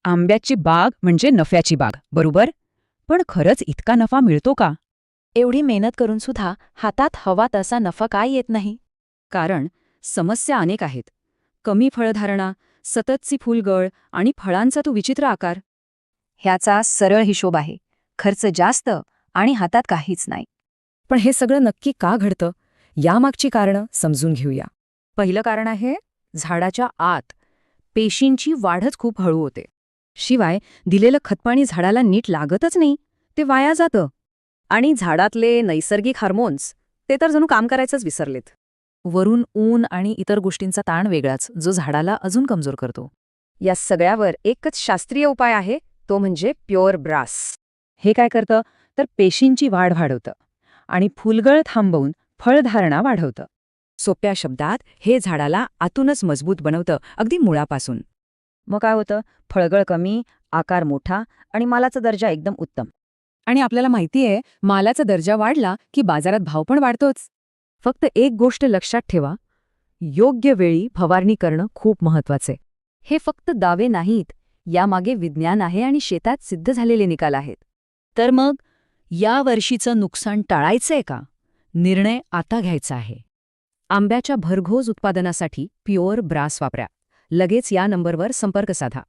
आंब्याची बाग म्हणजे नफ्याची बाग, बरोबर? पण खरंच इतका नफा मिळतो का? एवढी मेहनत करून सुद्धा हातात हवा तसा नफा काय येत नाही? कारण समस्या अनेक आहेत. कमी फळधारणा, सततची फुलगळ आणि फळांचा तो विचित्र आकार. ह्याचा सरळ हिशोब आहे. खर्च जास्त आणि हातात काहीच नाही. पण हे सगळं नक्की का घडतं यामागची कारणं समजून घेऊया. पहिलं कारण आहे झाडाच्या आत पेशींची वाढच खूप हळू होते. शिवाय दिलेलं खतपाणी झाडाला नीट लागतच नाही, ते वाया जातं. आणि झाडातले नैसर्गिक हार्मोन्स ते तर जणू काम करायचंच विसरलेत. वरून ऊन आणि इतर गोष्टींचा ताण वेगळाच, जो झाडाला अजून कमजोर करतो. या सगळ्यावर एकच शास्त्रीय उपाय आहे, तो म्हणजे प्युअर ब्रास. हे काय करतं तर पेशींची वाढ वाढवतं आणि फुलगळ थांबवून फळधारणा वाढवतं. सोप्या शब्दात हे झाडाला आतूनच मजबूत बनवतं, अगदी मुळापासून. मग काय होतं? फळगळ कमी, आकार मोठा आणि मालाचा दर्जा एकदम उत्तम. आणि आपल्याला माहितीये, मालाचा दर्जा वाढला की बाजारात भाव पण वाढतोच. फक्त एक गोष्ट लक्षात ठेवा, योग्य वेळी फवारणी करणं खूप महत्वाचे. हे फक्त दावे नाहीत, यामागे विज्ञान आहे आणि शेतात सिद्ध झालेले निकाल आहेत. तर मग या वर्षीचं नुकसान टाळायचंय का? निर्णय आता घ्यायचा आहे. आंब्याच्या भरघोस उत्पादनासाठी प्युअर ब्रास वापरा. लगेच या नंबरवर संपर्क साधा.